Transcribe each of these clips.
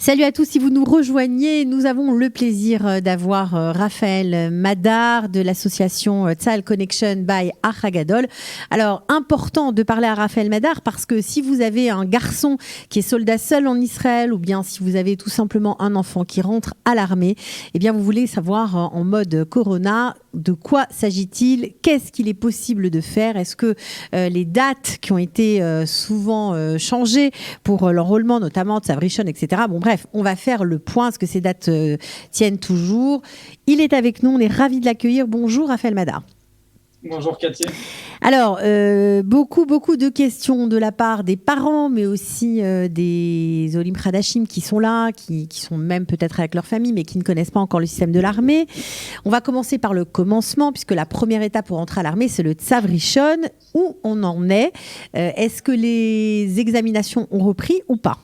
Salut à tous, si vous nous rejoignez, nous avons le plaisir d'avoir Raphaël Madar de l'association Tzahal Connection by Achagadol. Alors, important de parler à Raphaël Madar parce que si vous avez un garçon qui est soldat seul en Israël ou bien si vous avez tout simplement un enfant qui rentre à l'armée, eh bien vous voulez savoir en mode Corona de quoi s'agit-il, qu'est-ce qu'il est possible de faire, est-ce que les dates qui ont été souvent changées pour l'enrôlement, notamment de Tzav Rishon, etc. Bon, bref, on va faire le point. Est-ce que ces dates tiennent toujours? Il est avec nous. On est ravis de l'accueillir. Bonjour, Raphaël Madar. Bonjour, Cathy. Alors, beaucoup de questions de la part des parents, mais aussi des Olim Khadashim qui sont là, qui sont même peut-être avec leur famille, mais qui ne connaissent pas encore le système de l'armée. On va commencer par le commencement, puisque la première étape pour entrer à l'armée, c'est le Tzav Rishon. Où on en est? Est-ce que les examinations ont repris ou pas?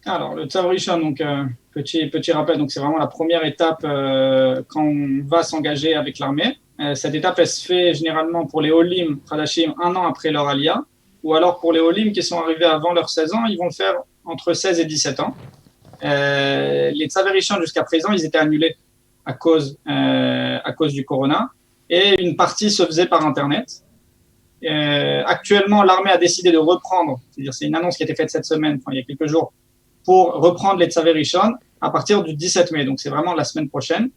Alors, le Tzav Rishon, donc petit rappel, donc c'est vraiment la première étape quand on va s'engager avec l'armée. Cette étape, elle se fait généralement pour les Olim Khadashim 1 an après leur Aliyah, ou alors pour les Olim qui sont arrivés avant leurs 16 ans, ils vont le faire entre 16 et 17 ans. Les Tzav Rishon jusqu'à présent, ils étaient annulés à cause du Corona, et une partie se faisait par Internet. Actuellement, l'armée a décidé de reprendre, c'est-à-dire c'est une annonce qui a été faite cette semaine, il y a quelques jours, pour reprendre les Tzav Rishon à partir du 17 mai, donc c'est vraiment la semaine prochaine.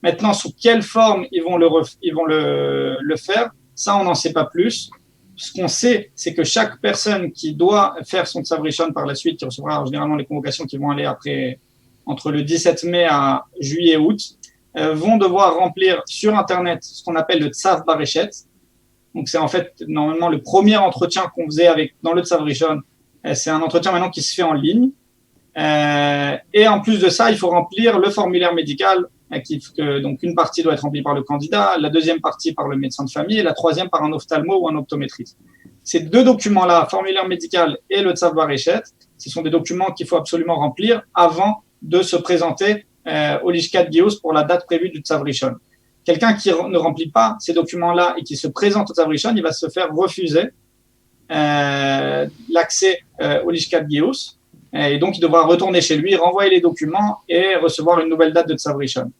Maintenant, sous quelle forme ils vont le faire, ça, on n'en sait pas plus. Ce qu'on sait, c'est que chaque personne qui doit faire son Tzav Rishon par la suite, qui recevra généralement les convocations qui vont aller après, entre le 17 mai à juillet-août, vont devoir remplir sur Internet ce qu'on appelle le Tzav Bareshet. Donc, c'est en fait, normalement, le premier entretien qu'on faisait dans le Tzav Rishon. C'est un entretien maintenant qui se fait en ligne. Et en plus de ça, il faut remplir le formulaire médical. Donc, une partie doit être remplie par le candidat, la deuxième partie par le médecin de famille et la troisième par un ophtalmo ou un optométriste. Ces deux documents-là, formulaire médical et le Tzav Bareshet, ce sont des documents qu'il faut absolument remplir avant de se présenter au Lishkat Gius pour la date prévue du Tzav Rishon. Quelqu'un qui ne remplit pas ces documents-là et qui se présente au Tzav Rishon, il va se faire refuser l'accès au Lishkat Gius. Et donc, il devra retourner chez lui, renvoyer les documents et recevoir une nouvelle date de Tzav Rishon.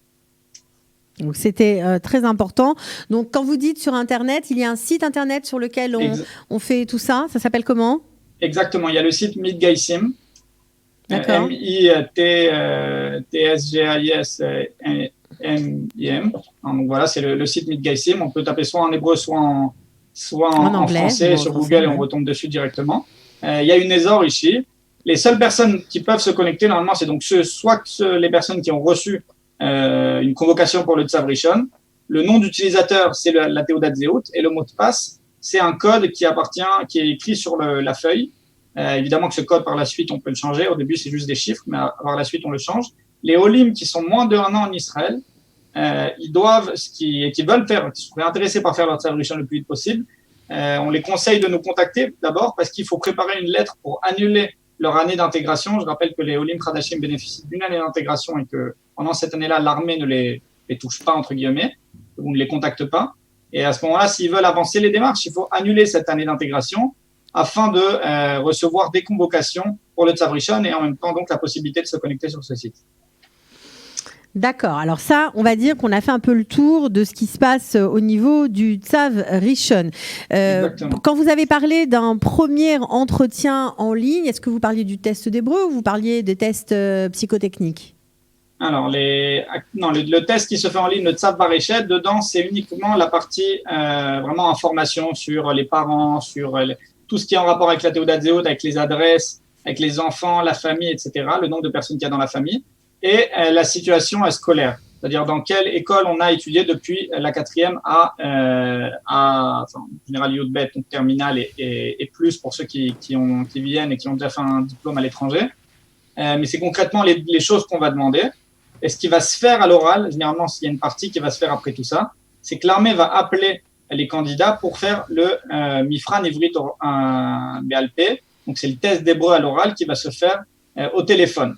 Donc, c'était très important. Donc, quand vous dites sur Internet, il y a un site Internet sur lequel on fait tout ça. Ça s'appelle comment? Exactement. Il y a le site Mitgaisim. D'accord. MITGAISMIM. Donc, voilà, c'est le site Mitgaisim. On peut taper soit en hébreu, soit en anglais, français sur Google et on retombe dessus directement. Il y a une Ezor ici. Les seules personnes qui peuvent se connecter, normalement, c'est donc les personnes qui ont reçu une convocation pour le Tzav Rishon. Le nom d'utilisateur, c'est la Théodat Zéhout, et le mot de passe, c'est un code qui est écrit sur la feuille. Évidemment que ce code, par la suite, on peut le changer. Au début, c'est juste des chiffres, mais par la suite, on le change. Les Olim qui sont moins de 1 an en Israël, qui veulent faire, qui sont intéressés par faire leur Tzav Rishon le plus vite possible, on les conseille de nous contacter d'abord parce qu'il faut préparer une lettre pour annuler leur année d'intégration. Je rappelle que les Olim Khadashim bénéficient d'une année d'intégration et que pendant cette année-là, l'armée ne les touche pas, entre guillemets, ou ne les contacte pas. Et à ce moment-là, s'ils veulent avancer les démarches, il faut annuler cette année d'intégration afin de recevoir des convocations pour le Tzav Rishon et en même temps donc la possibilité de se connecter sur ce site. D'accord. Alors ça, on va dire qu'on a fait un peu le tour de ce qui se passe au niveau du Tzav Rishon. Quand vous avez parlé d'un premier entretien en ligne, est-ce que vous parliez du test d'hébreu ou vous parliez des tests psychotechniques? Alors, le test qui se fait en ligne, le Tzav Bareshet, dedans, c'est uniquement la partie vraiment information sur les parents, sur tout ce qui est en rapport avec la Théodat Zéhout, avec les adresses, avec les enfants, la famille, etc., le nombre de personnes qu'il y a dans la famille, et la situation scolaire, c'est-à-dire dans quelle école on a étudié depuis la 4e en général Yud-Bet, donc terminale et plus pour ceux qui viennent et qui ont déjà fait un diplôme à l'étranger. Mais c'est concrètement les choses qu'on va demander. Et ce qui va se faire à l'oral, généralement, s'il y a une partie qui va se faire après tout ça, c'est que l'armée va appeler les candidats pour faire le Mifran Ivrit BLP. Donc, c'est le test d'hébreu à l'oral qui va se faire au téléphone.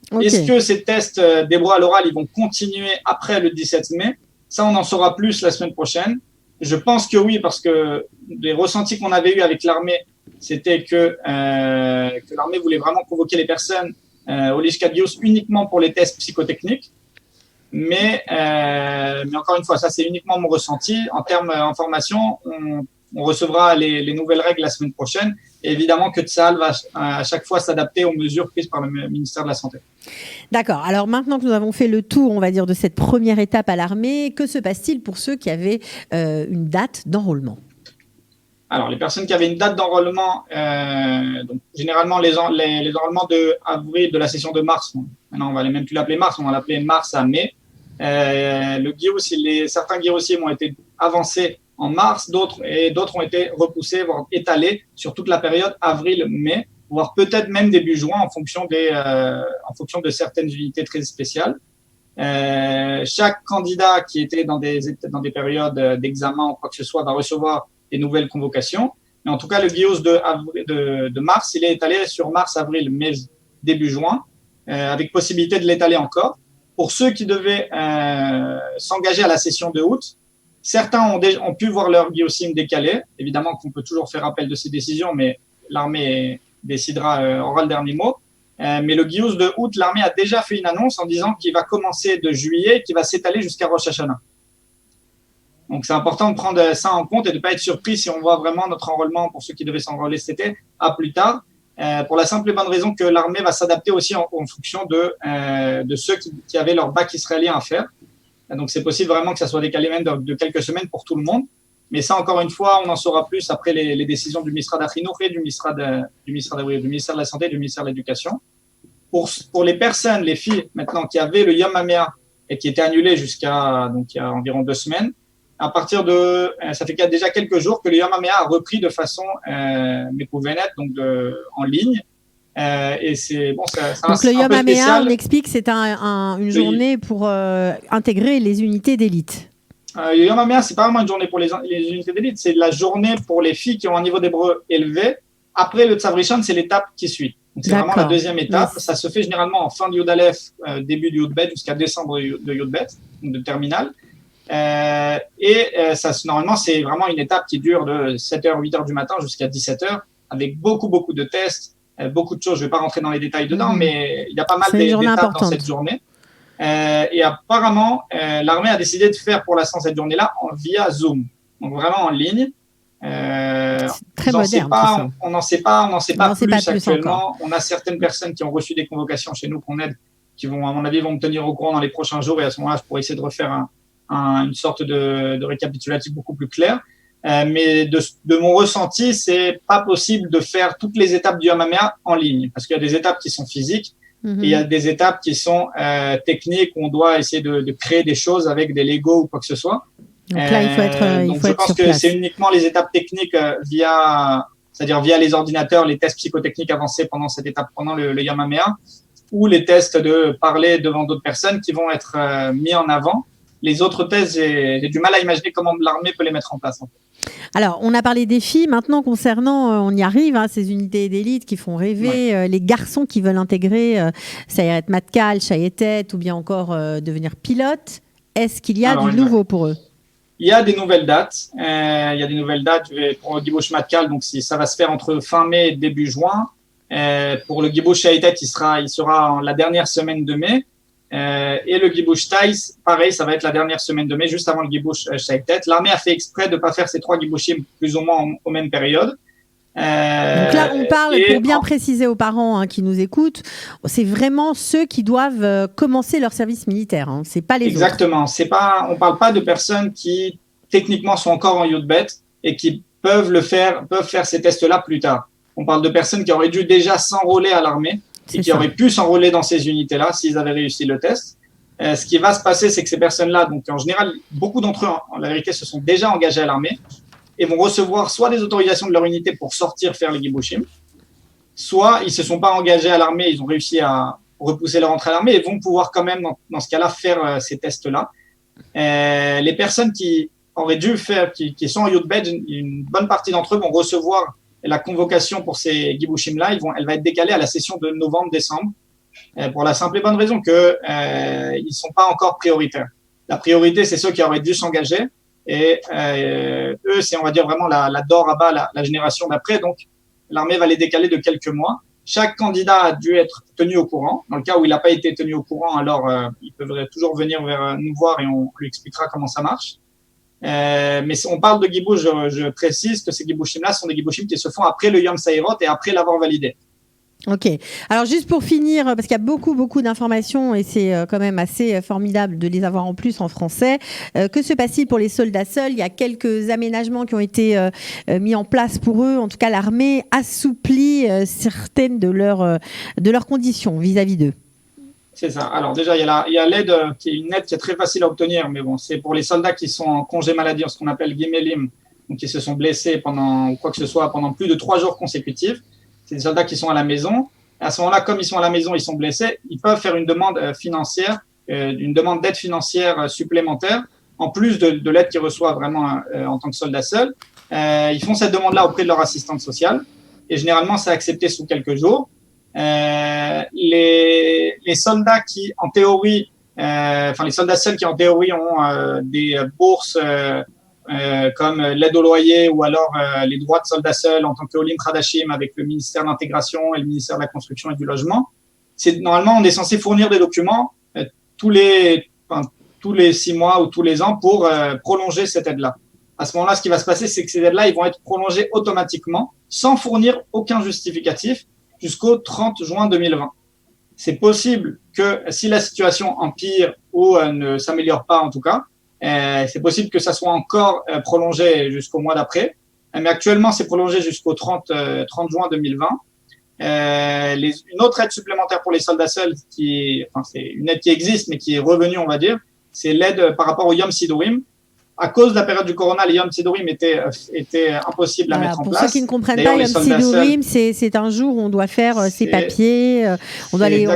Okay. Est-ce que ces tests d'hébreu à l'oral, ils vont continuer après le 17 mai? Ça, on en saura plus la semaine prochaine. Je pense que oui, parce que les ressentis qu'on avait eus avec l'armée, c'était que l'armée voulait vraiment convoquer les personnes au Lishkat Gius uniquement pour les tests psychotechniques. Mais encore une fois, ça c'est uniquement mon ressenti. En termes d'information, on recevra les nouvelles règles la semaine prochaine. Et évidemment que Tsahal va à chaque fois s'adapter aux mesures prises par le ministère de la Santé. D'accord. Alors maintenant que nous avons fait le tour, on va dire, de cette première étape à l'armée, que se passe-t-il pour ceux qui avaient une date d'enrôlement ? Alors, les personnes qui avaient une date d'enrôlement, donc généralement les enrôlements de avril de la session de mars, maintenant on va même plus l'appeler mars, on va l'appeler mars à mai. Le Gius, certains Giusim ont été avancés en mars, d'autres ont été repoussés, voire étalés sur toute la période avril-mai, voire peut-être même début juin en fonction de certaines unités très spéciales. Chaque candidat qui était dans des périodes d'examen ou quoi que ce soit va recevoir des nouvelles convocations. Mais en tout cas, le Gius de mars, il est étalé sur mars, avril, mai, début juin, avec possibilité de l'étaler encore. Pour ceux qui devaient s'engager à la session de août, certains ont pu voir leur Giusim décalé. Évidemment qu'on peut toujours faire appel de ces décisions, mais l'armée décidera, aura le dernier mot. Mais le Gius de août, l'armée a déjà fait une annonce en disant qu'il va commencer de juillet et qu'il va s'étaler jusqu'à Rosh Hashanah. Donc, c'est important de prendre ça en compte et de ne pas être surpris si on voit vraiment notre enrôlement, pour ceux qui devaient s'enrôler cet été, à plus tard. Pour la simple et bonne raison que l'armée va s'adapter aussi en fonction de ceux qui avaient leur bac israélien à faire. Donc, c'est possible vraiment que ça soit décalé même de quelques semaines pour tout le monde. Mais ça, encore une fois, on en saura plus après les décisions du ministère d'Achinour et du ministère de la Santé et du ministère de l'Éducation. Pour les personnes, les filles, maintenant, qui avaient le Yom HaMeah et qui étaient annulées donc il y a environ 2 semaines, à partir ça fait déjà quelques jours que le Yom HaMeah a repris de façon mekouvenet, donc en ligne. Et c'est bon, donc le Yom HaMeah, on explique, c'est une journée pour intégrer les unités d'élite. Le Yom HaMeah, c'est pas vraiment une journée pour les unités d'élite, c'est la journée pour les filles qui ont un niveau d'hébreu élevé. Après le Tzav Rishon, c'est l'étape qui suit. Donc c'est vraiment la deuxième étape. Yes. Ça se fait généralement en fin de Yud Aleph, début de Yud Bet, jusqu'à décembre de Yud Bet, donc de terminale. Ça, normalement, c'est vraiment une étape qui dure de 7h, 8h du matin jusqu'à 17h, avec beaucoup de tests, beaucoup de choses. Je ne vais pas rentrer dans les détails dedans, mais il y a pas mal d'étapes dans cette journée. Et apparemment, l'armée a décidé de faire pour l'instant cette journée-là via Zoom, donc vraiment en ligne. Très moderne. On n'en sait pas plus actuellement. Encore. On a certaines personnes qui ont reçu des convocations chez nous qu'on aide, qui vont, à mon avis, me tenir au courant dans les prochains jours. Et à ce moment-là, je pourrais essayer de refaire une sorte de récapitulatif beaucoup plus clair. Mais de mon ressenti, c'est pas possible de faire toutes les étapes du Yom HaMeah en ligne, parce qu'il y a des étapes qui sont physiques et il y a des étapes qui sont techniques où on doit essayer de créer des choses avec des Lego ou quoi que ce soit. Donc là, il faut être je pense que c'est uniquement les étapes techniques c'est-à-dire via les ordinateurs, les tests psychotechniques avancés pendant cette étape, pendant le Yom HaMeah, ou les tests de parler devant d'autres personnes qui vont être mis en avant. Les autres tests, j'ai du mal à imaginer comment l'armée peut les mettre en place. En fait. Alors, on a parlé des filles. Maintenant, concernant, on y arrive, ces unités d'élite qui font rêver, les garçons qui veulent intégrer Sayeret Matkal, Shayetet, ou bien encore devenir pilote. Est-ce qu'il y a du nouveau pour eux ? Il y a des nouvelles dates. Pour le Gibush Matkal, donc ça va se faire entre fin mai et début juin. Pour le Gibush Shayetet, il sera la dernière semaine de mai. Et le Gibush Tais, pareil, ça va être la dernière semaine de mai, juste avant le Gibush Shayetet. L'armée a fait exprès de ne pas faire ces 3 Gibushim plus ou moins aux mêmes périodes. Donc là, on parle, pour bien préciser aux parents qui nous écoutent, c'est vraiment ceux qui doivent commencer leur service militaire. C'est pas les autres. Exactement. On parle pas de personnes qui techniquement sont encore en Yud Bet et qui peuvent faire ces tests-là plus tard. On parle de personnes qui auraient dû déjà s'enrôler à l'armée et qui auraient pu s'enrôler dans ces unités-là s'ils avaient réussi le test. Ce qui va se passer, c'est que ces personnes-là, donc en général, beaucoup d'entre eux, en la vérité, se sont déjà engagés à l'armée et vont recevoir soit des autorisations de leur unité pour sortir faire les Gibushim, soit ils ne se sont pas engagés à l'armée, ils ont réussi à repousser leur entrée à l'armée et vont pouvoir quand même, dans ce cas-là, faire ces tests-là. Les personnes qui auraient dû faire, qui sont en Yud Bet, une bonne partie d'entre eux vont recevoir la convocation pour ces Gibushim-là, elle va être décalée à la session de novembre-décembre, pour la simple et bonne raison que ils sont pas encore prioritaires. La priorité, c'est ceux qui auraient dû s'engager, et eux, c'est, on va dire, vraiment la Dor Abba, la génération d'après. Donc, l'armée va les décaler de quelques mois. Chaque candidat a dû être tenu au courant. Dans le cas où il n'a pas été tenu au courant, alors il peut toujours venir vers nous voir et on lui expliquera comment ça marche. Mais on parle de gibouch, je précise que ces gibouchim-là sont des gibouchim qui se font après le Yom Saïrot et après l'avoir validé. Ok. Alors juste pour finir, parce qu'il y a beaucoup d'informations et c'est quand même assez formidable de les avoir en plus en français. Que se passe-t-il pour les soldats seuls? Il y a quelques aménagements qui ont été mis en place pour eux. En tout cas, l'armée assouplit certaines de leurs conditions vis-à-vis d'eux. C'est ça. Alors déjà, il y a l'aide qui est une aide qui est très facile à obtenir, mais bon, c'est pour les soldats qui sont en congé maladie, ce qu'on appelle gimelim, donc qui se sont blessés pendant quoi que ce soit pendant plus de 3 jours consécutifs. C'est des soldats qui sont à la maison. Et à ce moment-là, comme ils sont à la maison, ils sont blessés, ils peuvent faire une demande financière, une demande d'aide financière supplémentaire, en plus de l'aide qu'ils reçoivent vraiment en tant que soldats seuls. Ils font cette demande-là auprès de leur assistante sociale, et généralement, c'est accepté sous quelques jours. Les soldats qui, en théorie, les soldats seuls qui, en théorie, ont des bourses comme l'aide au loyer ou alors les droits de soldats seuls en tant que Olim Khadashim avec le ministère de l'Intégration et le ministère de la Construction et du Logement. Normalement, on est censé fournir des documents tous les 6 mois ou tous les ans pour prolonger cette aide-là. À ce moment-là, ce qui va se passer, c'est que ces aides-là, ils vont être prolongées automatiquement sans fournir aucun justificatif jusqu'au 30 juin 2020. C'est possible que si la situation empire ou ne s'améliore pas en tout cas, c'est possible que ça soit encore prolongé jusqu'au mois d'après. Mais actuellement, c'est prolongé jusqu'au 30 juin 2020. Une autre aide supplémentaire pour les soldats seuls, c'est une aide qui existe mais qui est revenue, on va dire, c'est l'aide par rapport au Yom Sidourim. À cause de la période du corona, les Yom Sidourim étaient impossibles à mettre en place. Pour ceux qui ne comprennent pas, Yom Sidourim, c'est un jour où on doit faire ses papiers, on doit aller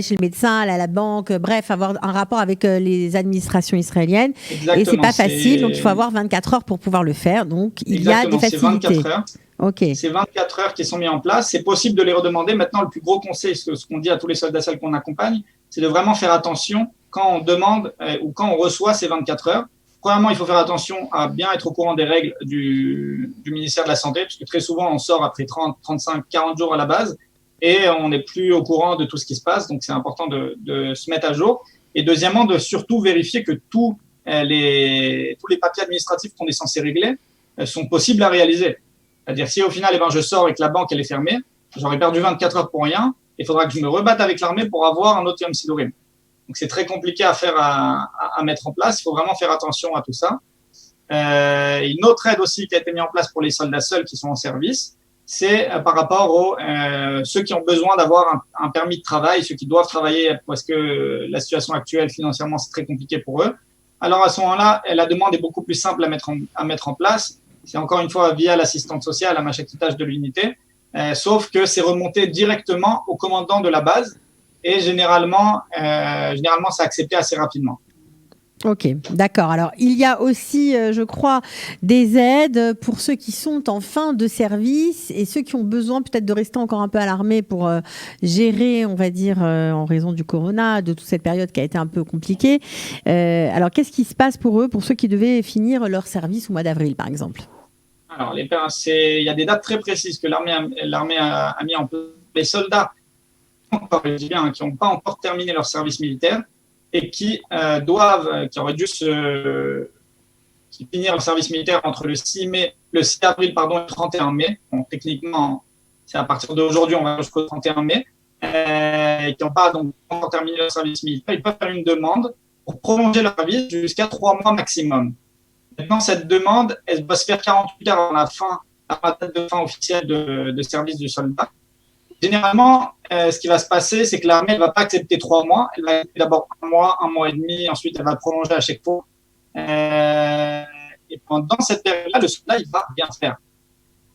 chez le médecin, aller à la banque, bref, avoir un rapport avec les administrations israéliennes. Exactement, et c'est pas facile, donc il faut avoir 24 heures pour pouvoir le faire. Donc il y a des facilités. C'est 24 heures. Okay. C'est 24 heures qui sont mises en place. C'est possible de les redemander. Maintenant, le plus gros conseil, ce qu'on dit à tous les soldats seuls qu'on accompagne, c'est de vraiment faire attention quand on demande ou quand on reçoit ces 24 heures. Premièrement, il faut faire attention à bien être au courant des règles du ministère de la Santé, parce que très souvent, on sort après 30, 35, 40 jours à la base et on n'est plus au courant de tout ce qui se passe. Donc, c'est important de se mettre à jour. Et deuxièmement, de surtout vérifier que tous les papiers administratifs qu'on est censé régler sont possibles à réaliser. C'est-à-dire, si au final, je sors et que la banque elle est fermée, j'aurais perdu 24 heures pour rien. Il faudra que je me rebatte avec l'armée pour avoir un autre Yom Sidourim. Donc, c'est très compliqué à mettre en place. Il faut vraiment faire attention à tout ça. Une autre aide aussi qui a été mise en place pour les soldats seuls qui sont en service, c'est par rapport aux ceux qui ont besoin d'avoir un permis de travail, ceux qui doivent travailler parce que la situation actuelle financièrement c'est très compliqué pour eux. Alors à ce moment-là, la demande est beaucoup plus simple à mettre en place. C'est encore une fois via l'assistante sociale, à machaquitage de l'unité, sauf que c'est remonté directement au commandant de la base. Et généralement, c'est accepté assez rapidement. Ok, d'accord. Alors, il y a aussi, je crois, des aides pour ceux qui sont en fin de service et ceux qui ont besoin peut-être de rester encore un peu à l'armée pour gérer, on va dire, en raison du corona, de toute cette période qui a été un peu compliquée. Alors, qu'est-ce qui se passe pour eux, pour ceux qui devaient finir leur service au mois d'avril, par exemple? Alors, il y a des dates très précises que l'armée a mis en place. Les soldats qui n'ont pas encore terminé leur service militaire et qui auraient dû finir leur service militaire entre le 6 avril et le 31 mai. Donc, techniquement, c'est à partir d'aujourd'hui, on va jusqu'au 31 mai, et qui n'ont pas donc encore terminé leur service militaire. Ils peuvent faire une demande pour prolonger leur service jusqu'à 3 mois maximum. Maintenant, cette demande, elle doit se faire 48 heures avant la date de fin officielle de service du soldat. Généralement, ce qui va se passer, c'est que l'armée ne va pas accepter 3 mois. Elle va accepter d'abord 1 mois et demi, ensuite elle va prolonger à chaque fois. Et pendant cette période-là, le soldat, il va rien faire.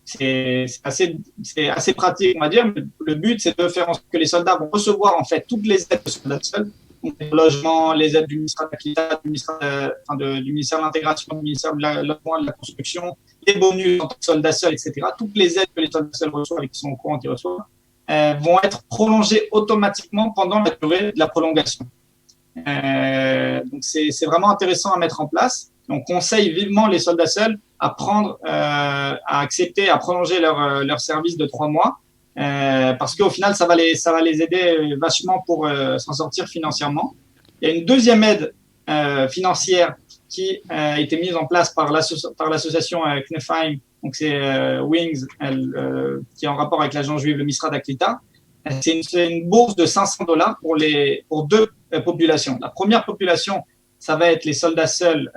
C'est assez pratique, on va dire. Mais le but, c'est de faire en sorte que les soldats vont recevoir en fait toutes les aides de soldats seuls, donc les logements, les aides du ministère de l'Agriculture, du ministère de l'Intégration, du ministère de la Construction, les bonus en tant que soldats seuls, etc. Toutes les aides que les soldats seuls reçoivent et qui sont au courant qu'ils reçoivent vont être prolongées automatiquement pendant la durée de la prolongation. Donc c'est vraiment intéressant à mettre en place. On conseille vivement les soldats seuls à accepter, à prolonger leur service de 3 mois. parce qu'au final, ça va les aider vachement pour s'en sortir financièrement. Il y a une deuxième aide financière qui a été mise en place par l'association Knefaim, donc c'est Wings, qui est en rapport avec l'agence juive, le Misrad Aklita. C'est une bourse de $500 pour deux populations. La première population, ça va être les soldats seuls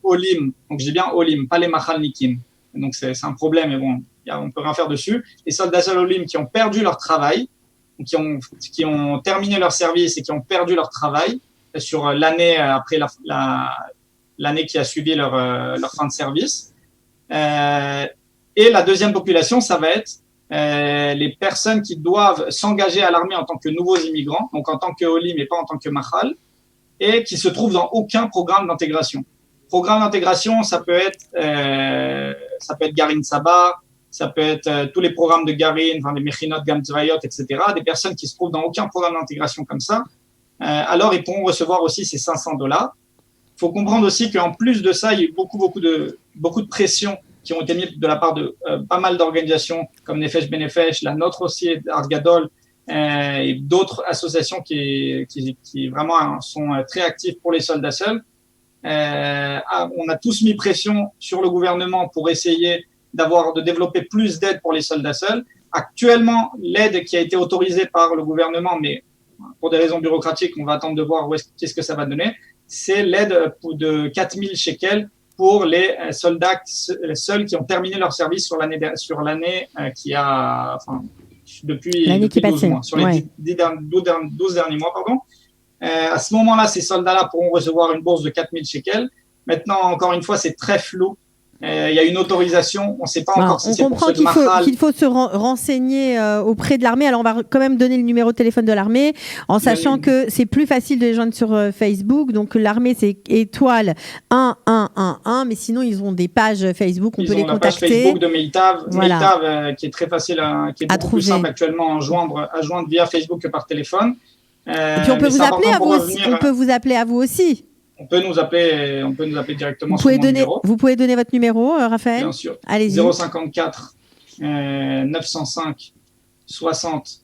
Olim, donc je dis bien Olim, pas les Machalnikim. Donc c'est un problème, mais bon, on peut rien faire dessus. Les soldats seuls Olim qui ont perdu leur travail, qui ont terminé leur service et qui ont perdu leur travail sur l'année après l'année qui a suivi leur fin de service. Et la deuxième population, ça va être les personnes qui doivent s'engager à l'armée en tant que nouveaux immigrants, donc en tant que Olim et pas en tant que Machal, et qui se trouvent dans aucun programme d'intégration. Programme d'intégration, ça peut être Garin Saba, ça peut être tous les programmes de Garin, enfin les Mechinot, Gam Tzvayot, etc. Des personnes qui se trouvent dans aucun programme d'intégration comme ça, alors ils pourront recevoir aussi ces $500. Il faut comprendre aussi qu'en plus de ça, il y a eu beaucoup de pression qui ont été mises de la part de pas mal d'organisations comme Nefesh Benefesh, la nôtre aussi, Art Gadol, et d'autres associations qui vraiment sont très actives pour les soldats seuls. On a tous mis pression sur le gouvernement pour essayer de développer plus d'aide pour les soldats seuls. Actuellement, l'aide qui a été autorisée par le gouvernement, mais pour des raisons bureaucratiques, on va attendre de voir qu'est-ce que ça va donner, c'est l'aide de 4000 shekels pour les soldats seuls qui ont terminé leur service sur l'année qui a, enfin, depuis 12 mois, sur les 12 derniers mois, pardon. À ce moment-là, ces soldats-là pourront recevoir une bourse de 4000 shekels. Maintenant, encore une fois, c'est très flou. Il y a une autorisation, on ne sait pas encore si c'est pour ceux de Mahal. On comprend qu'il faut se renseigner auprès de l'armée. Alors, on va quand même donner le numéro de téléphone de l'armée, en sachant que c'est plus facile de les joindre sur Facebook. Donc, l'armée, c'est étoile 1111. Mais sinon, ils ont des pages Facebook, on peut les contacter. Ils ont la page Facebook de Meitav, voilà. Qui est très facile, qui est beaucoup plus simple actuellement à joindre via Facebook que par téléphone. Et puis, on peut vous appeler à vous aussi. On peut vous appeler à vous aussi. On peut nous appeler directement sur mon numéro. Vous pouvez donner votre numéro, Raphaël ? Bien sûr. Allez-y. 054 905 60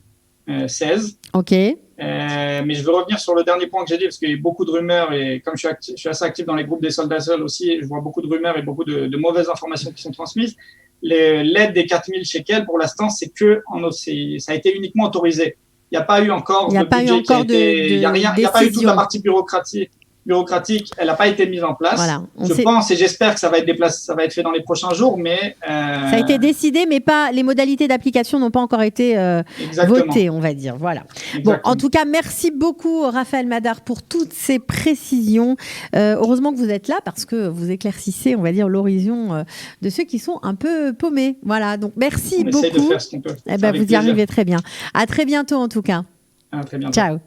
16. OK. Mais je veux revenir sur le dernier point que j'ai dit, parce qu'il y a beaucoup de rumeurs, et comme je suis assez actif dans les groupes des soldats seuls aussi, je vois beaucoup de rumeurs et beaucoup de mauvaises informations qui sont transmises. L'aide des 4000 shekels, pour l'instant, ça a été uniquement autorisé. Il n'y a pas eu encore de budget il n'y a pas eu toute la partie bureaucratique, elle n'a pas été mise en place. Voilà, je pense et j'espère que ça va être fait dans les prochains jours, mais ça a été décidé, mais pas les modalités d'application n'ont pas encore été votées, on va dire. Voilà. Bon, en tout cas, merci beaucoup Raphaël Madar pour toutes ces précisions. Heureusement que vous êtes là parce que vous éclaircissez, on va dire, l'horizon de ceux qui sont un peu paumés. Voilà. Donc merci beaucoup. On essaie de faire ce qu'on peut. Vous y arrivez très bien. À très bientôt en tout cas. À très bientôt. Ciao.